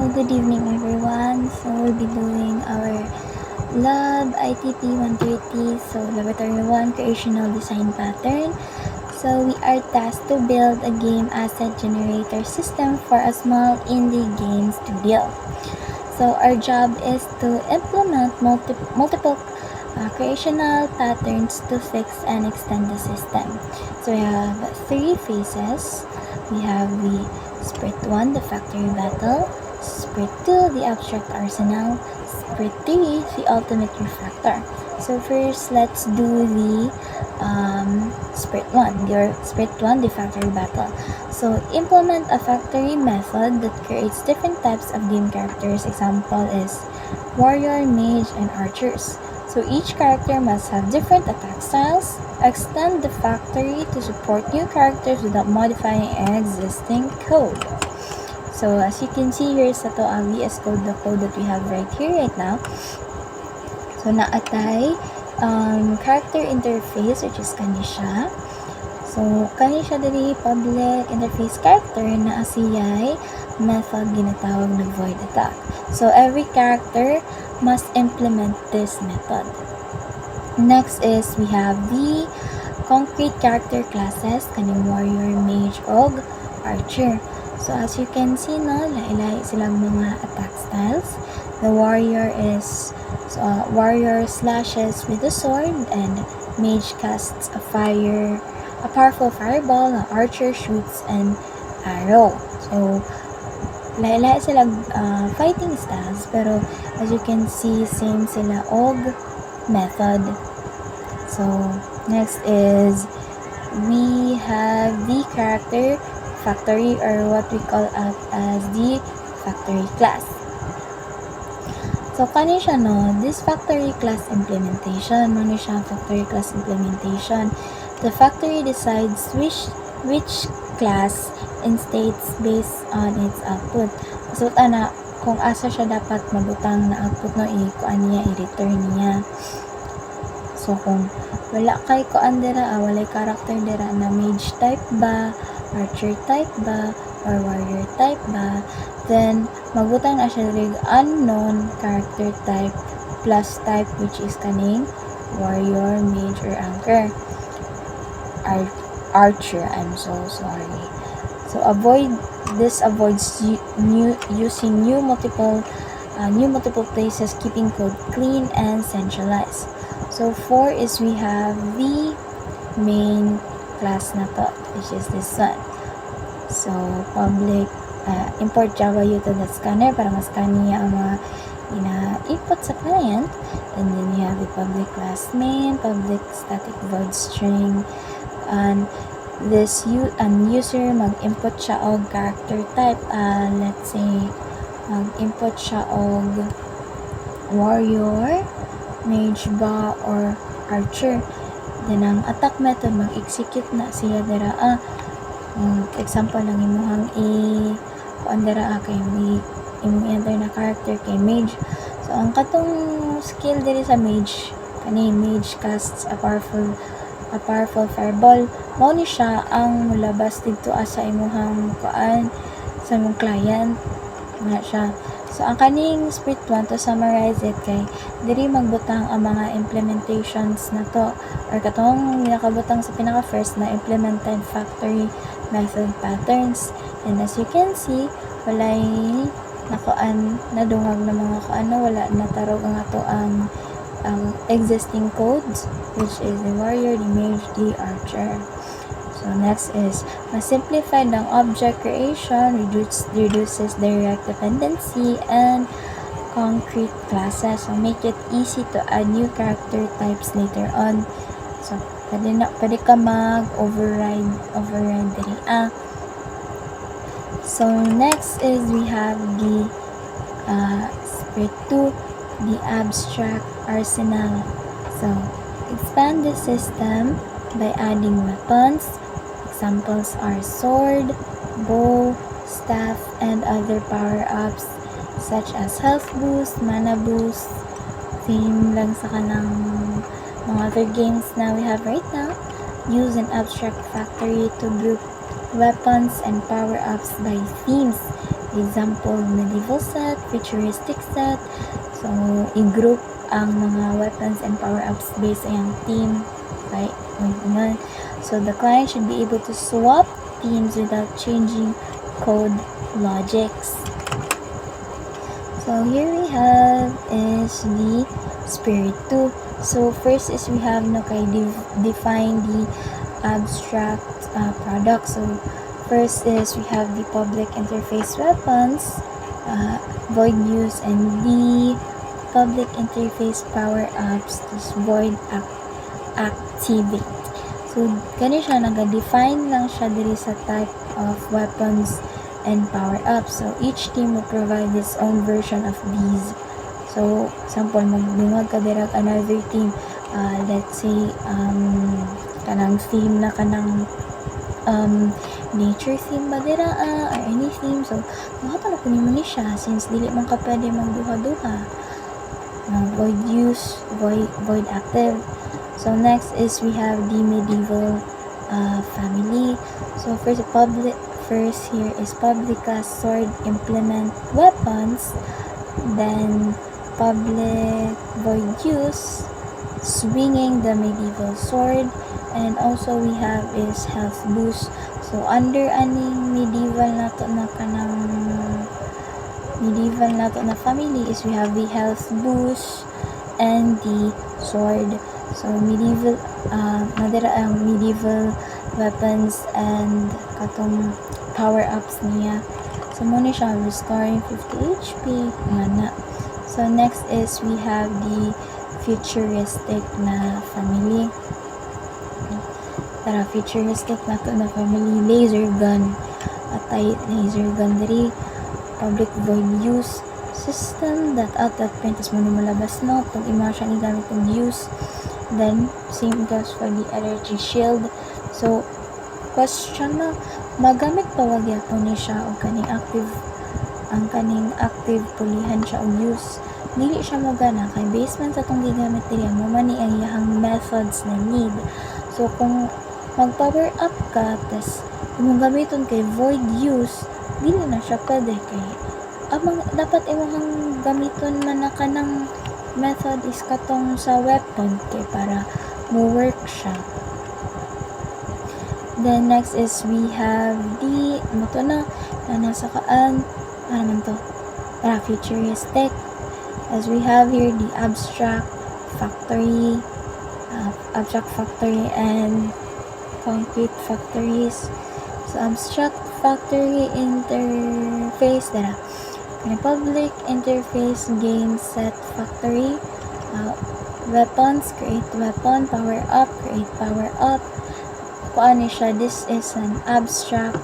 So good evening everyone. So we'll be doing our lab ITP 130, so laboratory 1 creational design pattern. So we are tasked to build a game asset generator system for a small indie game studio. So our job is to implement multiple creational patterns to fix and extend the system. So we have 3 phases. We have the Sprint 1, the factory battle, Sprint 2, the abstract arsenal, Sprint 3, the ultimate refactor. So first, let's do the Sprint 1, the factory battle. So implement a factory method that creates different types of game characters. Example is warrior, mage, and archers. So each character must have different attack styles. Extend the factory to support new characters without modifying existing code. So as you can see here sa to ang VS Code, the code that we have right here right now. So naatay character interface, which is kani siya. So kani siya diri public interface character na asiyay method ginatawag na void attack. So every character must implement this method. Next is we have the concrete character classes, kaning warrior, mage, og archer. So as you can see no, lain-lain silang mga attack styles. The warrior is warrior slashes with a sword, and mage casts a powerful fireball. Archer shoots an arrow. So lain-lain sila fighting styles, pero as you can see same sila og method. So next is we have the character factory, or what we call as the factory class. So kani siya no, this factory class implementation, mano siya factory class implementation. The factory decides which class in states based on its output. So ana kung asa siya dapat mabutang na output no, kuan niya i-return niya. So kung wala kay kuan dira, walay character dira na mage type ba, archer type ba, or warrior type ba, then magbutang na siya rig unknown character type plus type, which is kaning warrior, mage, or archer. I'm so sorry. So this avoids using new multiple places, keeping code clean and centralized. So 4 is we have the main class na to, which is this one. So public import Java util scanner para ma-scan niya ang mga ina-input sa client. And then you have the public class main, public static void string, and this user mag-input siya og character type. Let's say mag-input siya og warrior, mage ba, or archer. Then ang attack method mag-execute na siya dira example lang imuhang kuan dira kay enter na character kay mage. So ang katong skill diri sa mage, kani mage casts a powerful fireball. Mao ni siya ang mulabas didto sa imuhang kuan sa imong client na siya. So ang kaning Sprint 1, to summarize it, kay diri magbutang ang mga implementations na to, or katong nakabutang sa pinaka first na implemented factory method patterns. And as you can see, walay nakuan nadungag na mga wala natarog ang ato ang existing codes, which is the warrior, the mage, the archer. So next is simplified ang object creation, reduces direct dependency and concrete classes. So make it easy to add new character types later on. So pwede ka mag-override diri. So next is we have the Sprint 2, the abstract arsenal. So expand the system by adding weapons. Examples are sword, bow, staff, and other power-ups such as health boost, mana boost. Same lang sa kanang mga other games na we have right now. Use an abstract factory to group weapons and power-ups by themes. example, medieval set, futuristic set. So, i-group ang mga weapons and power-ups based sa iyang team. Okay? So, the client should be able to swap teams without changing code logics. So, here we have is the Spirit 2. So, first is we have define the abstract product. So, first is we have the public interface weapons, void use, and the public interface power-ups is void activate. So, gani siya, naga-define lang siya diri sa type of weapons and power-ups. So, each team will provide its own version of these. So, example, magbungag ka dirag another team. Let's say, kanang theme na kanang nature theme ba dira or any theme. So, makapala ko nimo ni siya since dili man ka pwede magduha-duha. Void use, void active. So, next is we have the medieval family. So, first here is public class sword implement weapons. Then, public void use, swinging the medieval sword. And also we have is health boost. So under aning medieval nato na family is we have the health boost and the sword. So medieval nadira ang medieval weapons and katong power ups niya. So muna siya restoring 50 HP na. So next is we have the futuristic na family. Tara, futuristic na to na family. Laser gun. Atay laser gun diri. Public void use system that outlet print is muna malabas no. Pag imo siya ni gamit ng use. Then, same goes for the energy shield. So, question na, magamit pa wag yapon ni siya o kaning active pulihan siya o use. Dili siya magana kay based man sa itong gigamit nila mo man ni ang iyahang methods na need. So kung mag-power up ka tas imong gamiton kay void use, dili na siya pwede kay dapat imong gamiton man na kanang method is katong sa weapon kay para mo work siya. Then next is we have the moto na nasa kaan naman to futuristic. As we have here the abstract factory and concrete factories. So abstract factory interface dara public interface game set factory. Weapons, create weapon, power up, create power up. Kuan siya, this is an abstract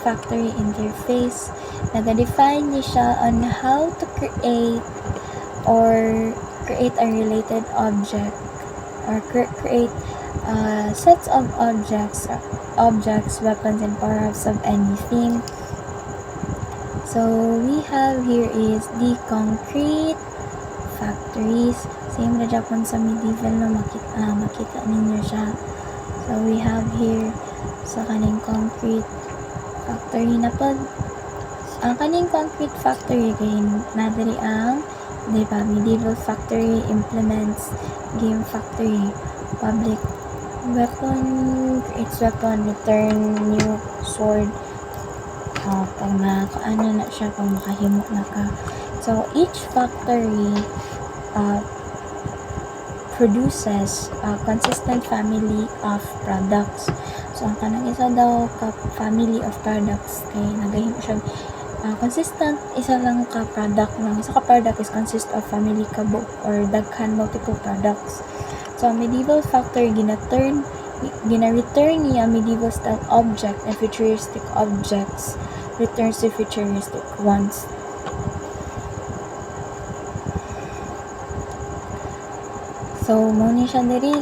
factory interface. Naga-define ni siya on how to create a related object or create sets of objects, weapons, and power-ups of anything. So we have here is the concrete factories. Same na Japan sa medieval na makita ninyo siya. So we have here sa kaning concrete factory na pag ang kaning concrete factory kay nadiri ang medieval factory implements game factory public weapon creates weapon return new sword pag na siya pag makahimo na ka. So each factory produces a consistent family of products. So ang kanang isa daw ka family of products kay nagahimo siya consistent isa lang ka product ng isa ka product is consist of family ka or daghan multiple products. So medieval factory gina-return niya medieval style object and futuristic objects returns to futuristic ones. So muna siya diri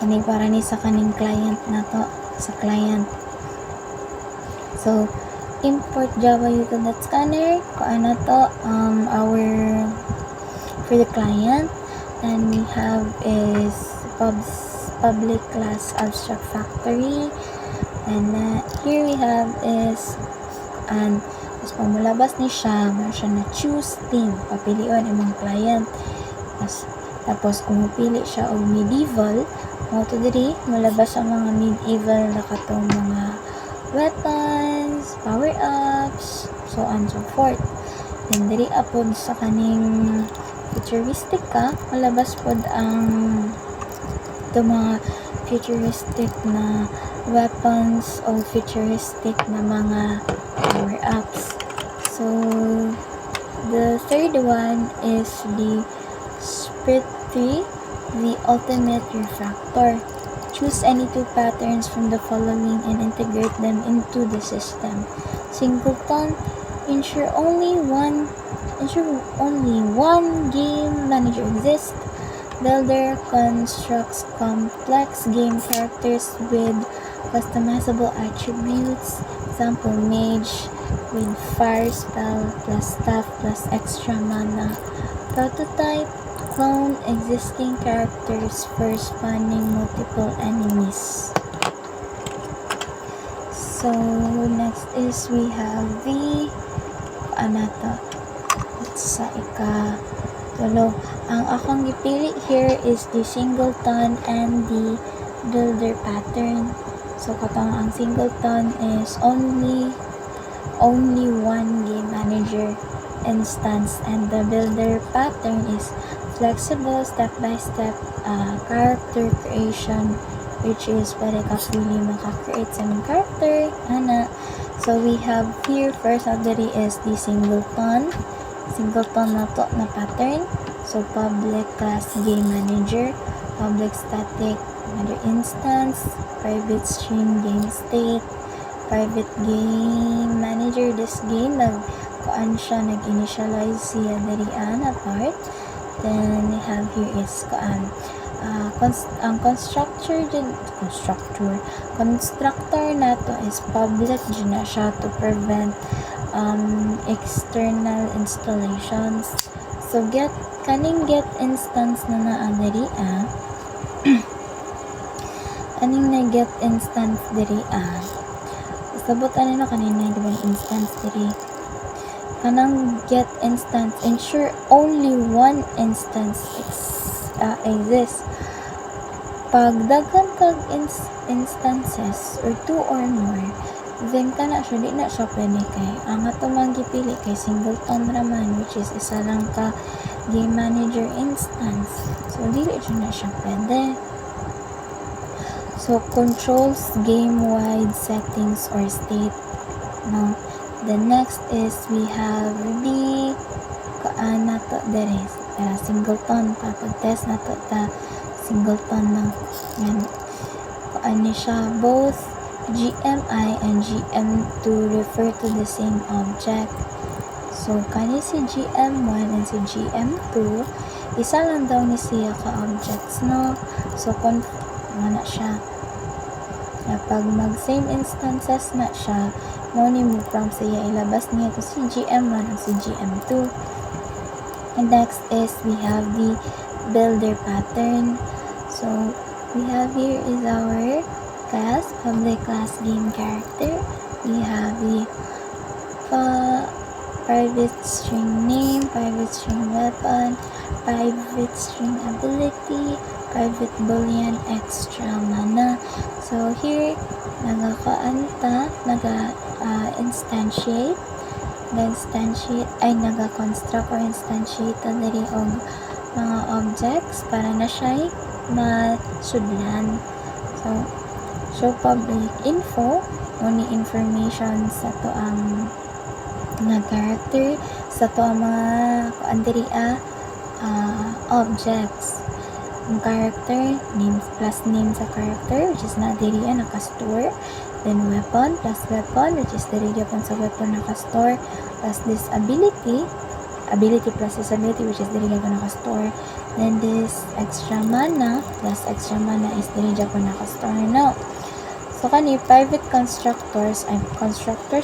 kani para ni sa kaning client na to sa client. So import Java util scanner kuan na to for the client, and we have is public class abstract factory, and here we have is So, mulabas ni siya, na choose team, papilion imong client. Tapos kung pili siya og medieval, mo to diri mulabas ang mga medieval na katong mga weapons, power-ups, so on so forth. Then diri apod sa kaning futuristic ka, malabas pod ang mga futuristic na weapons o futuristic na mga power-ups. So, the third one is the Sprite 3, the ultimate refractor. Choose any two patterns from the following and integrate them into the system. Singleton, ensure only one game manager exists. Builder constructs complex game characters with customizable attributes. Example, mage with fire spell plus staff plus extra mana. Prototype, clone existing characters for spawning multiple enemies. So, next is we have the sa ika-tulo. Ang akong gipili here is the singleton and the builder pattern. So, katong ang singleton is only one game manager instance, and the builder pattern is flexible step-by-step character creation, which is pwede ka pili maka-create sa mga character. So we have here first of the is the singleton na to na pattern. So public class game manager, public static manager instance, private string game state, private game manager. This game nag-initialize siya dari na part. Then we have here is ang constructor nato is public dyan na siya to prevent external installations. So get instance na naandari aning na get instance diri sabot ano kanina diba instance diri kanang get instance, ensure only one instance exists. Pag daghan kag instances or two or more, then kana siya di na siya pwede kay ang ato man gipili kay singleton raman, which is isa lang ka game manager instance. So dili na siya pwede. So controls game-wide settings or state. No. The next is we have the singleton. Pag-test na to ta singleton na yan. Siya both GMI and GM2 refer to the same object. So kani si GM1 and si GM2 isa lang daw ni siya ka objects, no? So na siya. Pag mag same instances na siya, mo ni mo prompt siya ilabas niya to si GM1 at si GM2. And next is we have the builder pattern. So we have here is our class, public class game character. We have the private string name, private string weapon, private string ability, private boolean, extra mana. So here naga-construct or instantiate diri og mga objects para na siya masudlan. So show public info ni information sa to ang na character sa to ang mga objects. Ang character name plus name sa character, which is na diri naka-store. Then weapon plus weapon, which is diri gyapon sa weapon naka-store, plus this ability plus disability, which is diri gyapon naka-store. Then this extra mana plus extra mana is diri gyapon naka-store. Now so kani private constructors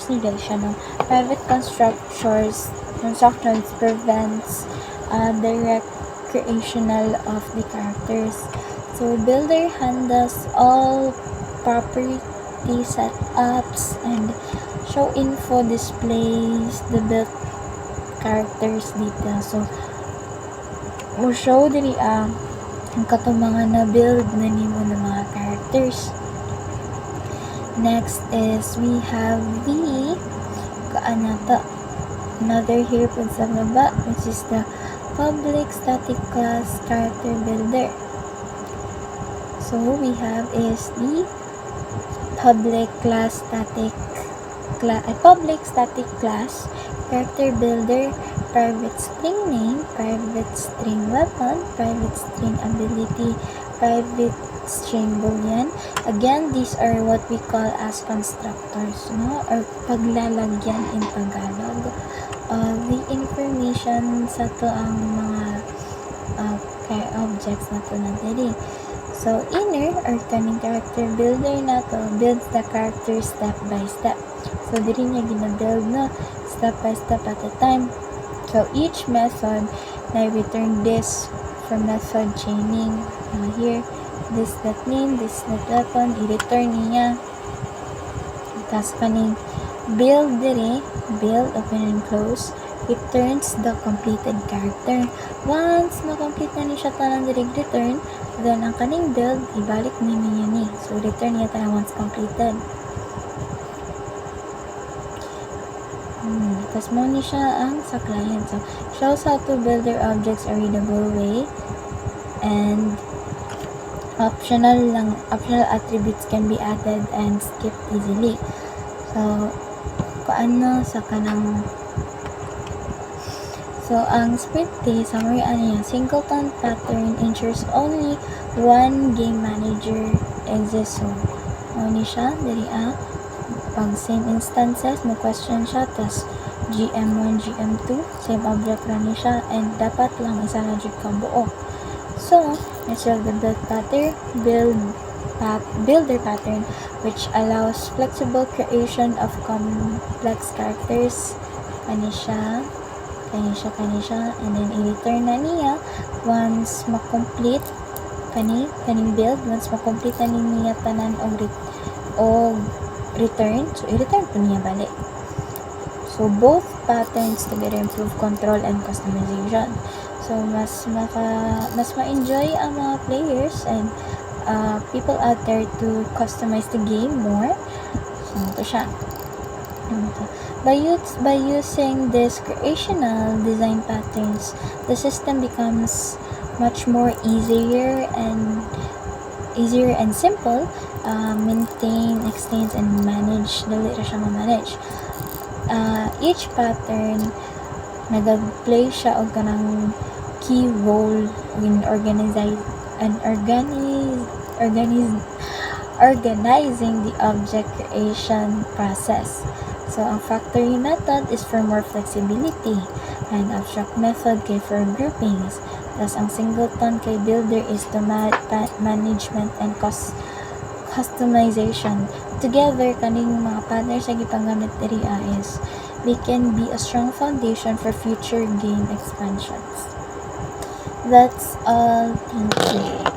ni diri siya, no? Private constructors prevents direct creational of the characters. So builder handles all property setups and show info displays the built characters details. So mo show diri ang katong mga na build na nimo ng mga characters. Next is we have the another here po sa baba, which is the public static class character builder. So we have is the public static class character builder, private string name, private string weapon, private string ability, private string boolean. Again, these are what we call as constructors, no? Or paglalagyan in Tagalog. The information sa to ang mga objects na to na diri. So, inner or kaning character builder na to builds the character step by step. So, diri niya gina-build na step by step at a time. So, each method na return this from method chaining. Here, this that name, this that weapon, i-return niya. Tapos kaning build diri, build, open and close, returns the completed character. Once na-complete na ni siya tanang diri return, then ang kaning build, ibalik na niya ni. So, return niya tanang once completed. Tapos mo ni siya ang sa client. So, shows how to build their objects a readable way. And optional attributes can be added and skipped easily. So, sa kanang ang sprint day, summary niya, singleton pattern ensures only one game manager exists. So, ni siya, diri pag same instances, mo question siya, tas GM1, GM2, same object lang ni siya, and dapat lang isa na jud ka buo. So, let's show the builder pattern, which allows flexible creation of complex characters. Kani siya, and then i-return na niya once ma-complete kaning build, once ma-complete na niya tanan og return, so i-return po niya balik. So both patterns together improve control and customization. So mas ma-enjoy ang mga players and people out there to customize the game more. So ito siya. By using these creational design patterns, the system becomes much more easier and simple. Maintain, extend, and manage. Dali ra siya ma-manage. Each pattern nag-play siya og kanang key role in organizing the object creation process. So, ang factory method is for more flexibility, and abstract method kay for groupings. Tapos, ang singleton kay builder is to management and customization. Together, kaning mga patterns na gipangamit diri is they can be a strong foundation for future game expansions. That's all. Thank you.